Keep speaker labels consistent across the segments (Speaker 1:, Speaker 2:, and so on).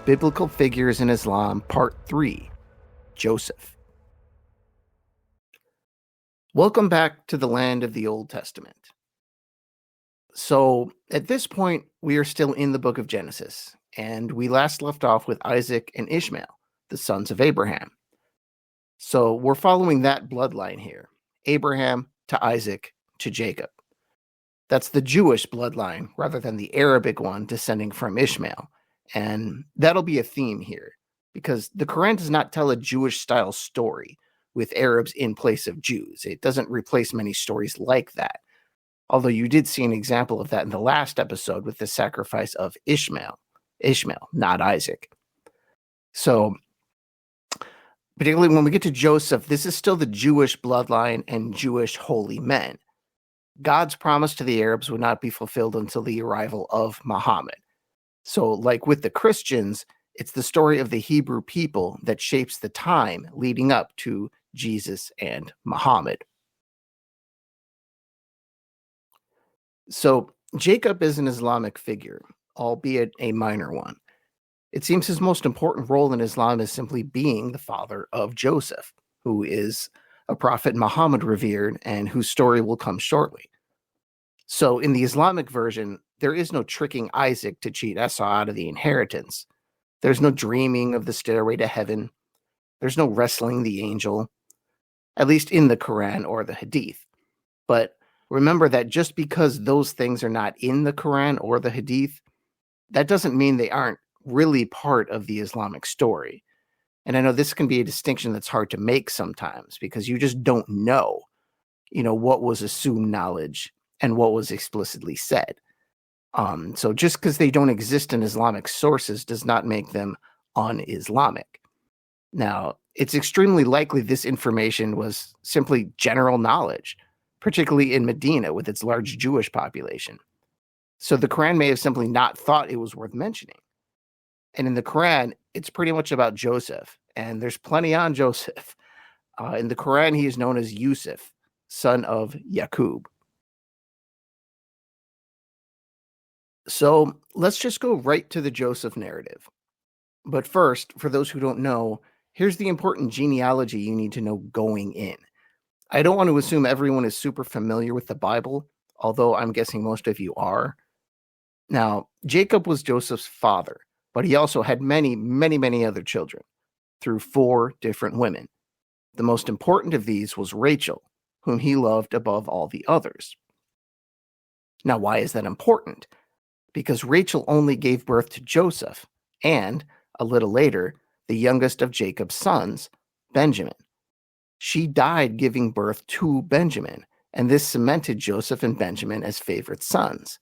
Speaker 1: Biblical Figures in Islam, Part 3, Joseph. Welcome back to the land of the Old Testament. So, at this point, we are still in the book of Genesis, and we last left off with Isaac and Ishmael, the sons of Abraham. So, we're following that bloodline here, Abraham to Isaac to Jacob. That's the Jewish bloodline rather than the Arabic one descending from Ishmael. And that'll be a theme here, because the Quran does not tell a Jewish-style story with Arabs in place of Jews. It doesn't replace many stories like that. Although you did see an example of that in the last episode with the sacrifice of Ishmael, not Isaac. So, particularly when we get to Joseph, this is still the Jewish bloodline and Jewish holy men. God's promise to the Arabs would not be fulfilled until the arrival of Muhammad. So, like with the Christians, it's the story of the Hebrew people that shapes the time leading up to Jesus and Muhammad. So, Jacob is an Islamic figure, albeit a minor one. It seems his most important role in Islam is simply being the father of Joseph, who is a prophet Muhammad revered and whose story will come shortly. So, in the Islamic version, there is no tricking Isaac to cheat Esau out of the inheritance. There's no dreaming of the stairway to heaven. There's no wrestling the angel, at least in the Quran or the Hadith. But remember that just because those things are not in the Quran or the Hadith, that doesn't mean they aren't really part of the Islamic story. And I know this can be a distinction that's hard to make sometimes because you just don't know, what was assumed knowledge and what was explicitly said. So just because they don't exist in Islamic sources does not make them un-Islamic. Now, it's extremely likely this information was simply general knowledge, particularly in Medina with its large Jewish population. So the Quran may have simply not thought it was worth mentioning. And in the Quran, it's pretty much about Joseph, and there's plenty on Joseph. In the Quran, he is known as Yusuf, son of Yaqub. So let's just go right to the Joseph narrative. But first, for those who don't know, here's the important genealogy you need to know going in. I don't want to assume everyone is super familiar with the Bible, although I'm guessing most of you are. Now, Jacob was Joseph's father, but he also had many, many, many other children through 4 different women. The most important of these was Rachel, whom he loved above all the others. Now, why is that important? Because Rachel only gave birth to Joseph and, a little later, the youngest of Jacob's sons, Benjamin. She died giving birth to Benjamin, and this cemented Joseph and Benjamin as favorite sons.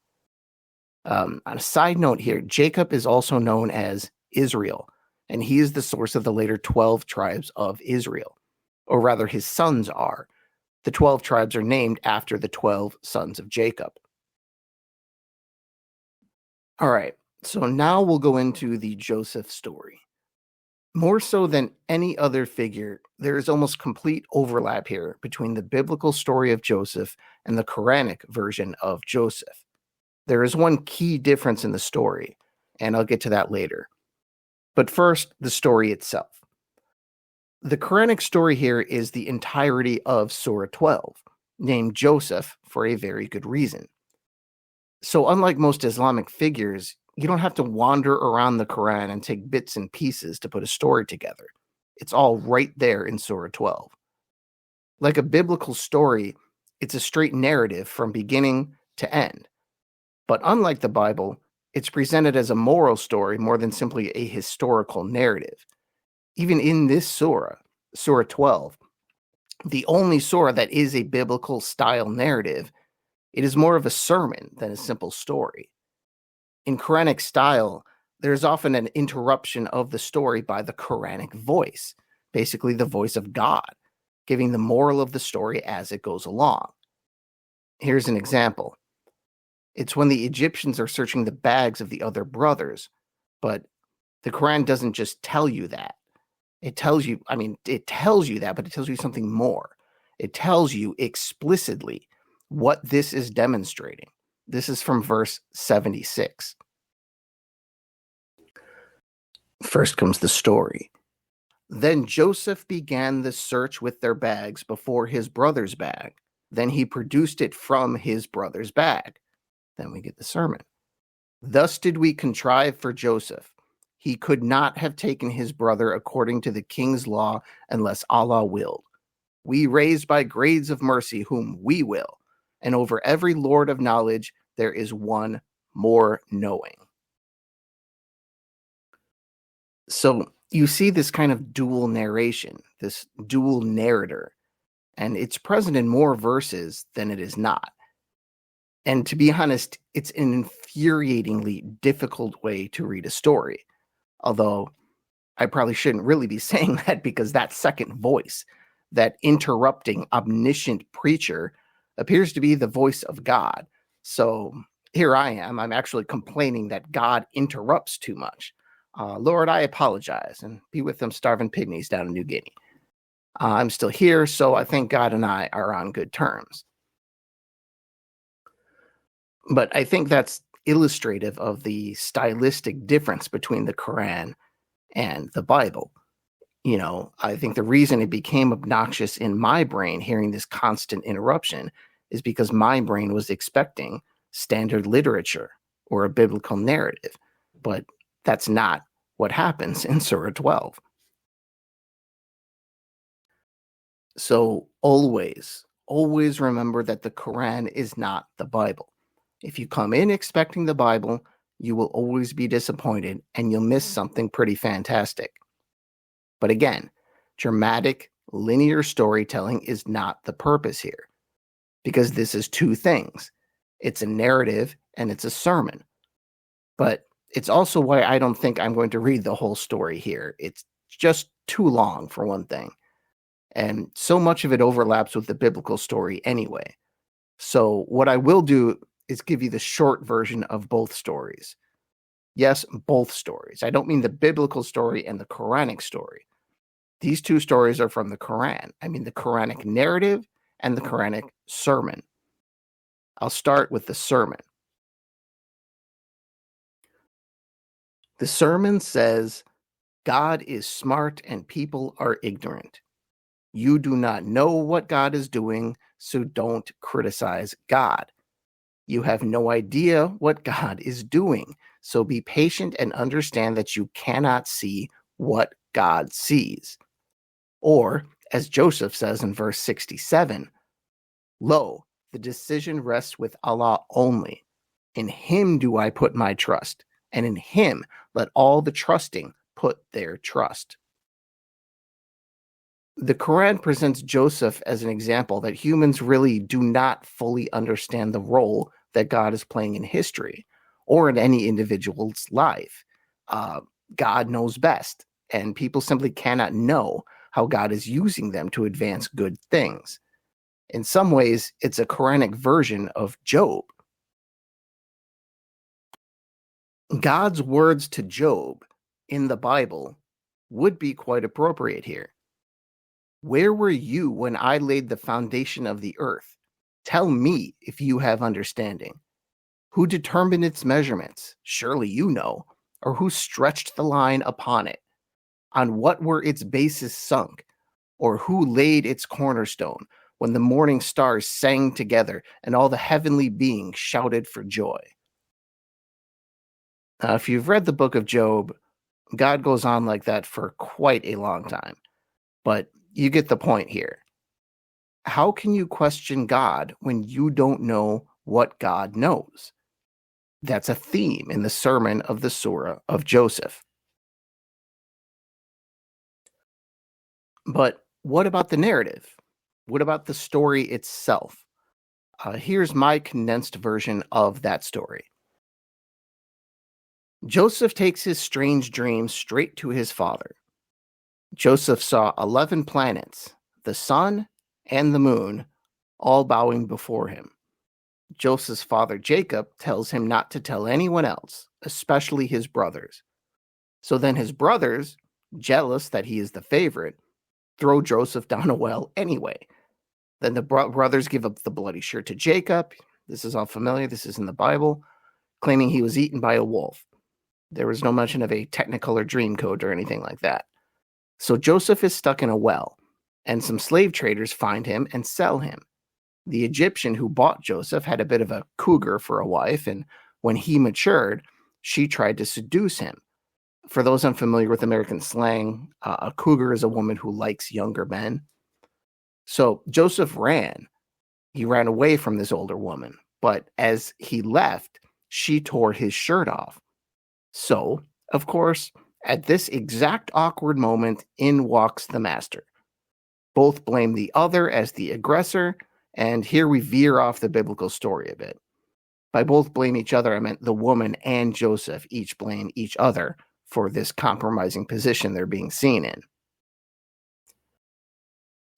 Speaker 1: On a side note here, Jacob is also known as Israel, and he is the source of the later 12 tribes of Israel, or rather his sons are. The 12 tribes are named after the 12 sons of Jacob. All right, so now we'll go into the Joseph story. More so than any other figure, there is almost complete overlap here between the biblical story of Joseph and the Quranic version of Joseph. There is one key difference in the story, and I'll get to that later. But first, the story itself. The Quranic story here is the entirety of Surah 12, named Joseph for a very good reason. So unlike most Islamic figures, you don't have to wander around the Quran and take bits and pieces to put a story together. It's all right there in Surah 12. Like a biblical story, it's a straight narrative from beginning to end. But unlike the Bible, it's presented as a moral story more than simply a historical narrative. Even in this surah, Surah 12, the only surah that is a biblical style narrative, it is more of a sermon than a simple story. In Quranic style, there's often an interruption of the story by the Quranic voice, basically the voice of God, giving the moral of the story as it goes along. Here's an example. It's when the Egyptians are searching the bags of the other brothers, but the Quran doesn't just tell you that. It tells you that, but it tells you something more. It tells you explicitly what this is demonstrating. This is from verse 76. First comes the story. Then Joseph began the search with their bags before his brother's bag. Then he produced it from his brother's bag. Then we get the sermon. Thus did we contrive for Joseph. He could not have taken his brother according to the king's law unless Allah willed. We raise by grades of mercy whom we will, and over every lord of knowledge there is one more knowing. So you see this kind of dual narration, this dual narrator, and it's present in more verses than it is not. And to be honest, it's an infuriatingly difficult way to read a story. Although I probably shouldn't really be saying that, because that second voice, that interrupting omniscient preacher, appears to be the voice of God. So here I am. I'm actually complaining that God interrupts too much. Lord, I apologize, and be with them starving pygmies down in New Guinea. I'm still here, so I think God and I are on good terms. But I think that's illustrative of the stylistic difference between the Quran and the Bible. You know, I think the reason it became obnoxious in my brain hearing this constant interruption is because my brain was expecting standard literature or a biblical narrative. But that's not what happens in Surah 12. So always remember that the Quran is not the Bible. If you come in expecting the Bible, you will always be disappointed and you'll miss something pretty fantastic. But again, dramatic, linear storytelling is not the purpose here, because this is two things. It's a narrative and it's a sermon. But it's also why I don't think I'm going to read the whole story here. It's just too long, for one thing. And so much of it overlaps with the biblical story anyway. So what I will do is give you the short version of both stories. Yes, both stories. I don't mean the biblical story and the Quranic story. These two stories are from the Quran. I mean the Quranic narrative and the Quranic sermon. I'll start with the sermon. The sermon says, God is smart and people are ignorant. You do not know what God is doing, so don't criticize God. You have no idea what God is doing, so be patient and understand that you cannot see what God sees. Or, as Joseph says in verse 67, Lo, the decision rests with Allah only. In him do I put my trust, and in him let all the trusting put their trust. The Quran presents Joseph as an example that humans really do not fully understand the role that God is playing in history or in any individual's life. God knows best, and people simply cannot know how God is using them to advance good things. In some ways, it's a Quranic version of Job. God's words to Job in the Bible would be quite appropriate here. Where were you when I laid the foundation of the earth? Tell me if you have understanding. Who determined its measurements? Surely you know. Or who stretched the line upon it? On what were its bases sunk? Or who laid its cornerstone when the morning stars sang together and all the heavenly beings shouted for joy? If you've read the book of Job, God goes on like that for quite a long time. But you get the point here. How can you question God when you don't know what God knows? That's a theme in the sermon of the surah of Joseph. But what about the narrative? What about the story itself? Here's my condensed version of that story. Joseph takes his strange dream straight to his father. Joseph saw 11 planets, the sun and the moon, all bowing before him. Joseph's father Jacob tells him not to tell anyone else, especially his brothers. So then his brothers, jealous that he is the favorite, throw Joseph down a well anyway. Then the brothers give up the bloody shirt to Jacob. This is all familiar. This is in the Bible, claiming he was eaten by a wolf. There was no mention of a Technicolor Dreamcoat or anything like that. So Joseph is stuck in a well, and some slave traders find him and sell him. The Egyptian who bought Joseph had a bit of a cougar for a wife, and when he matured, she tried to seduce him. For those unfamiliar with American slang, a cougar is a woman who likes younger men. So Joseph ran. He ran away from this older woman, but as he left, she tore his shirt off. So, of course, at this exact awkward moment, in walks the master. Both blame the other as the aggressor, and here we veer off the biblical story a bit. By both blame each other, I meant the woman and Joseph each blame each other for this compromising position they're being seen in.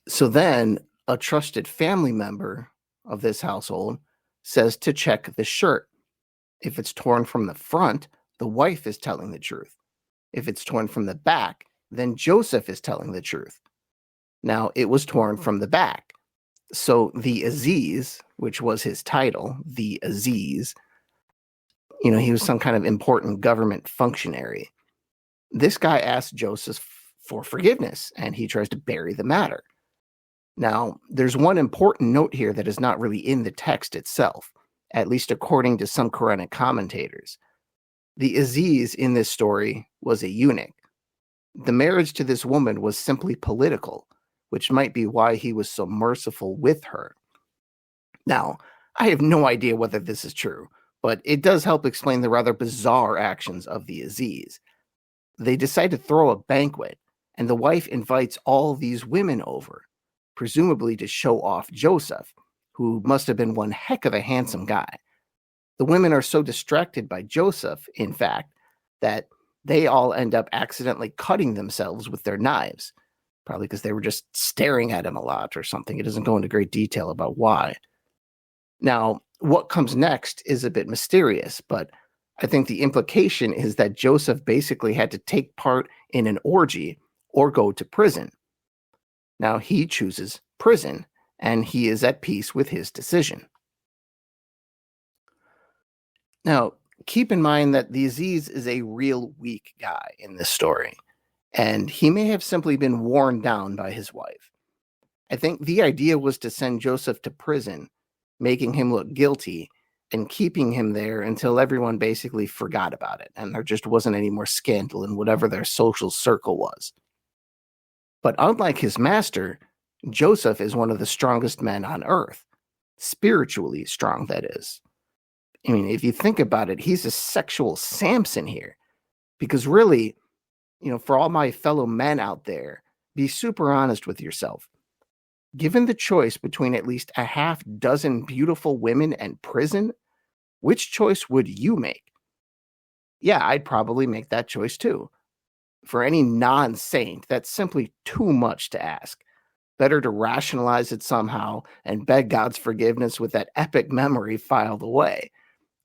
Speaker 1: So then a trusted family member of this household says to check the shirt. If it's torn from the front, the wife is telling the truth. If it's torn from the back, then Joseph is telling the truth. Now, it was torn from the back. So the Aziz, which was his title, the Aziz, he was some kind of important government functionary. This guy asked Joseph for forgiveness, and he tries to bury the matter. Now, there's one important note here that is not really in the text itself, at least according to some Quranic commentators. The Aziz in this story was a eunuch. The marriage to this woman was simply political, which might be why he was so merciful with her. Now, I have no idea whether this is true, but it does help explain the rather bizarre actions of the Aziz. They decide to throw a banquet, and the wife invites all these women over, presumably to show off Joseph, who must have been one heck of a handsome guy. The women are so distracted by Joseph, in fact, that they all end up accidentally cutting themselves with their knives, probably because they were just staring at him a lot or something. It doesn't go into great detail about why. Now, what comes next is a bit mysterious, but I think the implication is that Joseph basically had to take part in an orgy or go to prison. Now, he chooses prison, and he is at peace with his decision. Now, keep in mind that the Aziz is a real weak guy in this story, and he may have simply been worn down by his wife. I think the idea was to send Joseph to prison, making him look guilty, and keeping him there until everyone basically forgot about it, and there just wasn't any more scandal in whatever their social circle was. But unlike his master, Joseph is one of the strongest men on earth. Spiritually strong, that is. I mean, if you think about it, he's a sexual Samson here. Because really, for all my fellow men out there, be super honest with yourself. Given the choice between at least a half dozen beautiful women and prison, which choice would you make? Yeah, I'd probably make that choice too. For any non-saint, that's simply too much to ask. Better to rationalize it somehow and beg God's forgiveness with that epic memory filed away.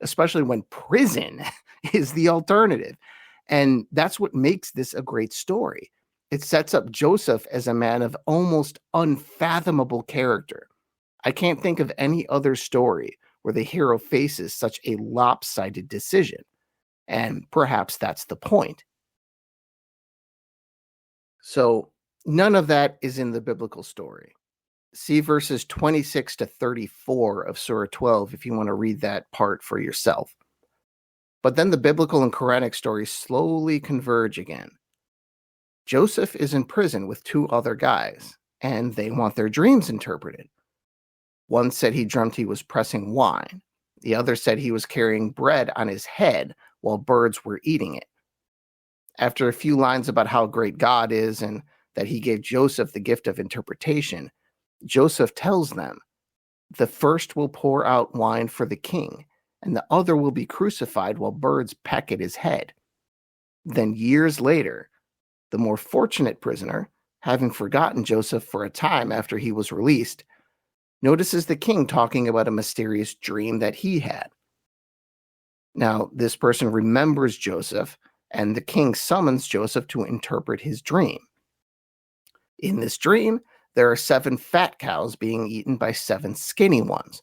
Speaker 1: Especially when prison is the alternative. And that's what makes this a great story. It sets up Joseph as a man of almost unfathomable character. I can't think of any other story where the hero faces such a lopsided decision. And perhaps that's the point. So none of that is in the biblical story. See verses 26 to 34 of Surah 12 if you want to read that part for yourself. But then the biblical and Quranic stories slowly converge again. Joseph is in prison with two other guys, and they want their dreams interpreted. One said he dreamt he was pressing wine. The other said he was carrying bread on his head while birds were eating it. After a few lines about how great God is and that he gave Joseph the gift of interpretation, Joseph tells them, the first will pour out wine for the king, and the other will be crucified while birds peck at his head. Then years later, the more fortunate prisoner, having forgotten Joseph for a time after he was released, notices the king talking about a mysterious dream that he had. Now, this person remembers Joseph, and the king summons Joseph to interpret his dream. In this dream, there are 7 fat cows being eaten by 7 skinny ones,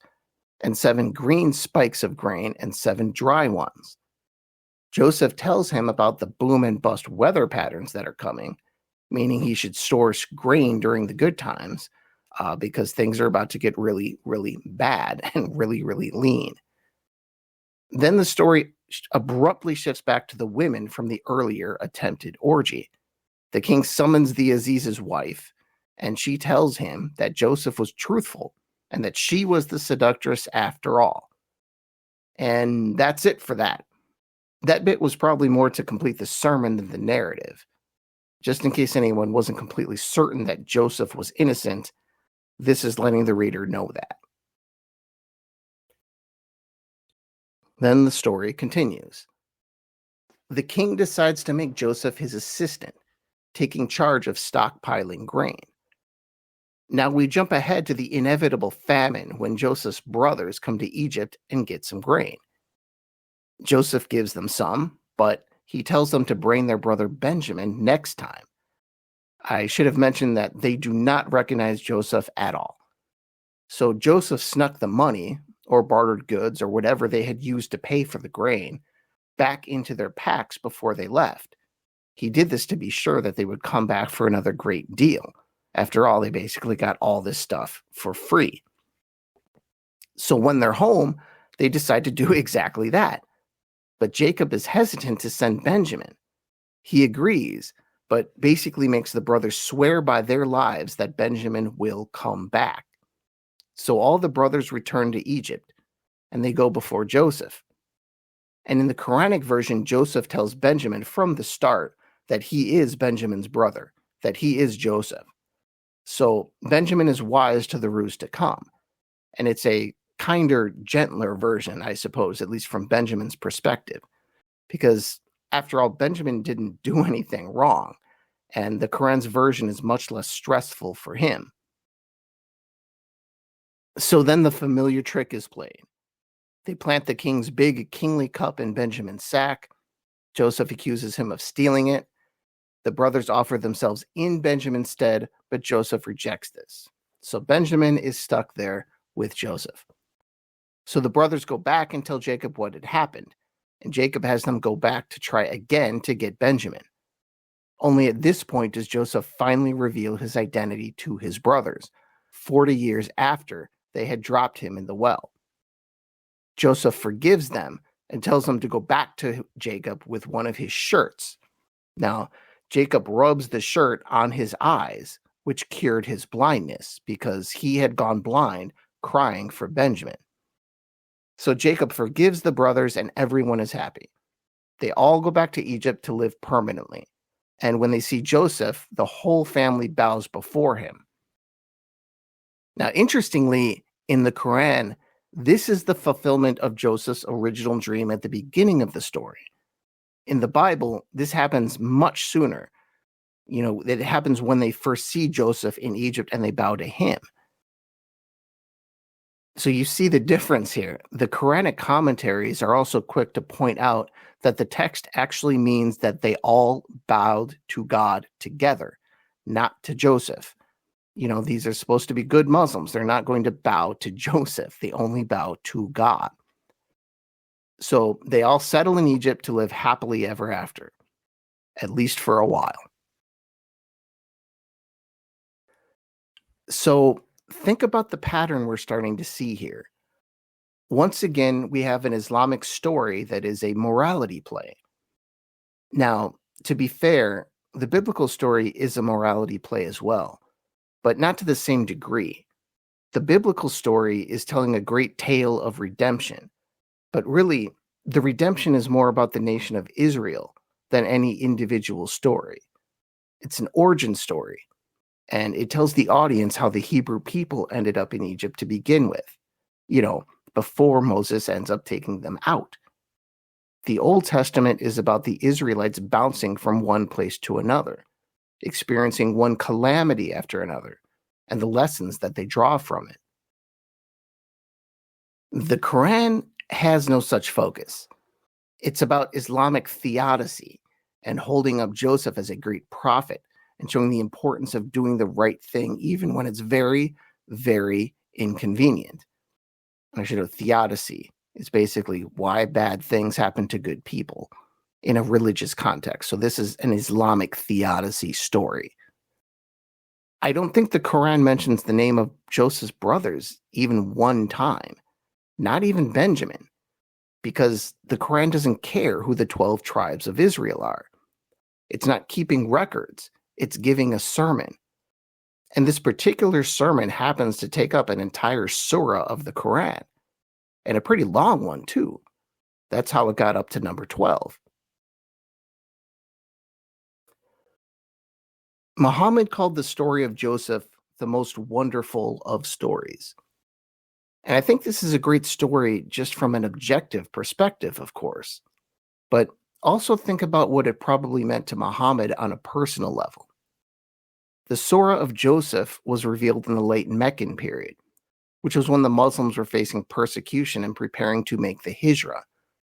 Speaker 1: and 7 green spikes of grain and 7 dry ones. Joseph tells him about the boom and bust weather patterns that are coming, meaning he should store grain during the good times because things are about to get really, really bad and really, really lean. Then the story abruptly shifts back to the women from the earlier attempted orgy. The king summons the Aziz's wife, and she tells him that Joseph was truthful and that she was the seductress after all. And that's it for that. That bit was probably more to complete the sermon than the narrative. Just in case anyone wasn't completely certain that Joseph was innocent, this is letting the reader know that. Then the story continues. The king decides to make Joseph his assistant, taking charge of stockpiling grain. Now we jump ahead to the inevitable famine when Joseph's brothers come to Egypt and get some grain. Joseph gives them some, but he tells them to bring their brother Benjamin next time. I should have mentioned that they do not recognize Joseph at all. So Joseph snuck the money, or bartered goods, or whatever they had used to pay for the grain, back into their packs before they left. He did this to be sure that they would come back for another great deal. After all, they basically got all this stuff for free. So when they're home, they decide to do exactly that. But Jacob is hesitant to send Benjamin. He agrees, but basically makes the brothers swear by their lives that Benjamin will come back. So all the brothers return to Egypt, and they go before Joseph. And in the Quranic version, Joseph tells Benjamin from the start that he is Benjamin's brother, that he is Joseph. So Benjamin is wise to the ruse to come. And it's a kinder, gentler version, I suppose, at least from Benjamin's perspective. Because after all, Benjamin didn't do anything wrong, and the Quran's version is much less stressful for him. So then the familiar trick is played. They plant the king's big kingly cup in Benjamin's sack. Joseph accuses him of stealing it. The brothers offer themselves in Benjamin's stead, but Joseph rejects this. So Benjamin is stuck there with Joseph. So the brothers go back and tell Jacob what had happened, and Jacob has them go back to try again to get Benjamin. Only at this point does Joseph finally reveal his identity to his brothers, 40 years after they had dropped him in the well. Joseph forgives them and tells them to go back to Jacob with one of his shirts. Now, Jacob rubs the shirt on his eyes, which cured his blindness because he had gone blind crying for Benjamin. So Jacob forgives the brothers and everyone is happy. They all go back to Egypt to live permanently. And when they see Joseph, the whole family bows before him. Now, interestingly, in the Quran, this is the fulfillment of Joseph's original dream at the beginning of the story. In the Bible, this happens much sooner. It happens when they first see Joseph in Egypt and they bow to him. So you see the difference here. The Quranic commentaries are also quick to point out that the text actually means that they all bowed to God together, not to Joseph. These are supposed to be good Muslims. They're not going to bow to Joseph. They only bow to God. So they all settle in Egypt to live happily ever after, at least for a while. So think about the pattern we're starting to see here. Once again, we have an Islamic story that is a morality play. Now, to be fair, the biblical story is a morality play as well, but not to the same degree. The biblical story is telling a great tale of redemption, but really, the redemption is more about the nation of Israel than any individual story. It's an origin story, and it tells the audience how the Hebrew people ended up in Egypt to begin with, before Moses ends up taking them out. The Old Testament is about the Israelites bouncing from one place to another, experiencing one calamity after another, and the lessons that they draw from it. The Quran has no such focus. It's about Islamic theodicy and holding up Joseph as a great prophet and showing the importance of doing the right thing even when it's very, very inconvenient. Theodicy is basically why bad things happen to good people. in a religious context. So this is an Islamic theodicy story. I don't think the Quran mentions the name of Joseph's brothers even one time, not even Benjamin, because the Quran doesn't care who the 12 tribes of Israel are. It's not keeping records, it's giving a sermon. And this particular sermon happens to take up an entire surah of the Quran, and a pretty long one, too. That's how it got up to number 12. Muhammad called the story of Joseph the most wonderful of stories. And I think this is a great story just from an objective perspective, of course. But also think about what it probably meant to Muhammad on a personal level. The Surah of Joseph was revealed in the late Meccan period, which was when the Muslims were facing persecution and preparing to make the Hijrah,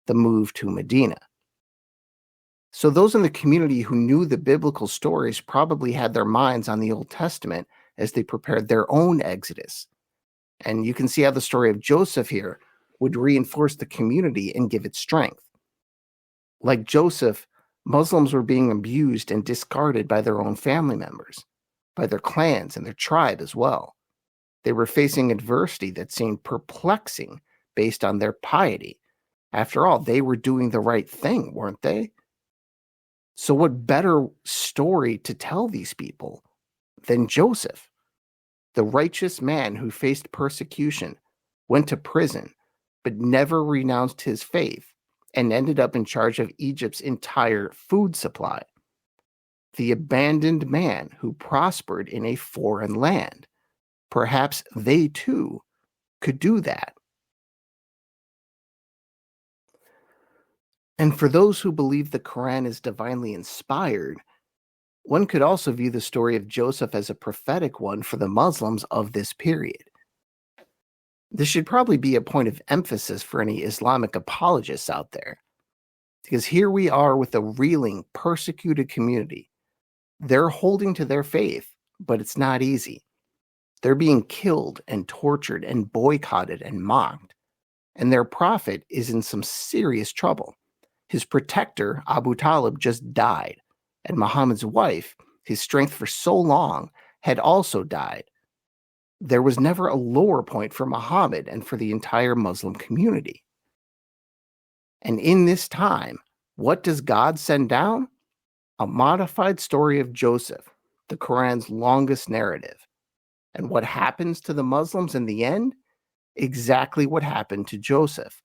Speaker 1: the move to Medina. So those in the community who knew the biblical stories probably had their minds on the Old Testament as they prepared their own exodus. And you can see how the story of Joseph here would reinforce the community and give it strength. Like Joseph, Muslims were being abused and discarded by their own family members, by their clans and their tribe as well. They were facing adversity that seemed perplexing based on their piety. After all, they were doing the right thing, weren't they? So what better story to tell these people than Joseph, the righteous man who faced persecution, went to prison, but never renounced his faith, and ended up in charge of Egypt's entire food supply. The abandoned man who prospered in a foreign land. Perhaps they too could do that. And for those who believe the Quran is divinely inspired, one could also view the story of Joseph as a prophetic one for the Muslims of this period. This should probably be a point of emphasis for any Islamic apologists out there, because here we are with a reeling, persecuted community. They're holding to their faith, but it's not easy. They're being killed and tortured and boycotted and mocked, and their prophet is in some serious trouble. His protector, Abu Talib, just died, and Muhammad's wife, his strength for so long, had also died. There was never a lower point for Muhammad and for the entire Muslim community. And in this time, what does God send down? A modified story of Joseph, the Quran's longest narrative. And what happens to the Muslims in the end? Exactly what happened to Joseph.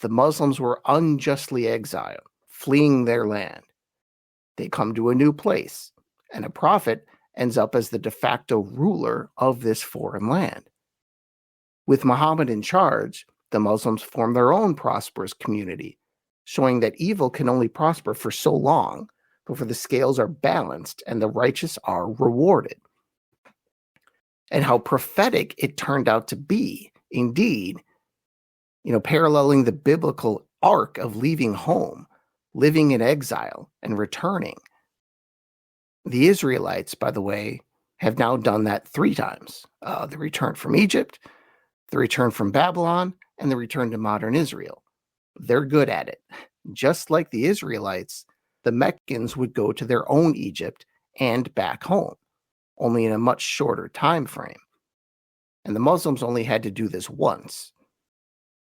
Speaker 1: The Muslims were unjustly exiled, fleeing their land. They come to a new place, and a prophet ends up as the de facto ruler of this foreign land. With Muhammad in charge, the Muslims form their own prosperous community, showing that evil can only prosper for so long before the scales are balanced and the righteous are rewarded. And how prophetic it turned out to be, indeed, paralleling the biblical arc of leaving home, living in exile, and returning. The Israelites, by the way, have now done that 3 times. The return from Egypt, the return from Babylon, and the return to modern Israel. They're good at it. Just like the Israelites, the Meccans would go to their own Egypt and back home, only in a much shorter time frame. And the Muslims only had to do this once.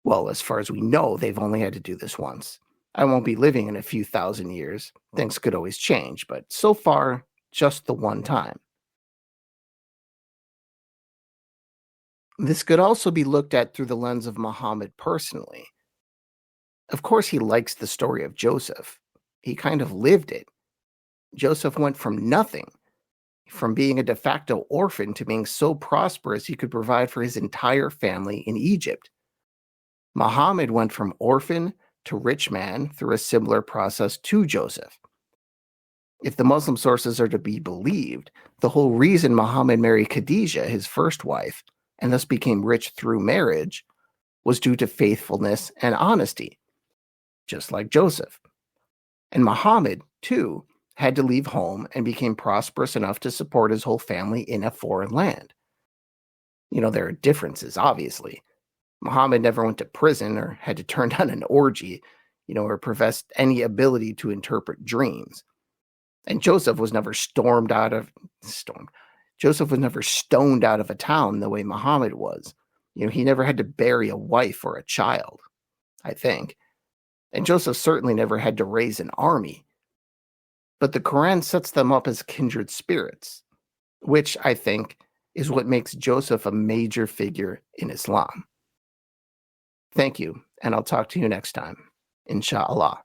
Speaker 1: Well, as far as we know, they've only had to do this once. I won't be living in a few thousand years. Things could always change, but so far, just the one time. This could also be looked at through the lens of Muhammad personally. Of course, he likes the story of Joseph. He kind of lived it. Joseph went from nothing, from being a de facto orphan to being so prosperous he could provide for his entire family in Egypt. Muhammad went from orphan to rich man through a similar process to Joseph. If the Muslim sources are to be believed, the whole reason Muhammad married Khadijah, his first wife, and thus became rich through marriage, was due to faithfulness and honesty, just like Joseph. And Muhammad, too, had to leave home and became prosperous enough to support his whole family in a foreign land. There are differences, obviously. Muhammad never went to prison or had to turn down an orgy. or professed any ability to interpret dreams. And Joseph was never stoned out of a town the way Muhammad was. He never had to bury a wife or a child, I think. And Joseph certainly never had to raise an army. But the Quran sets them up as kindred spirits, which I think is what makes Joseph a major figure in Islam. Thank you, and I'll talk to you next time, inshallah.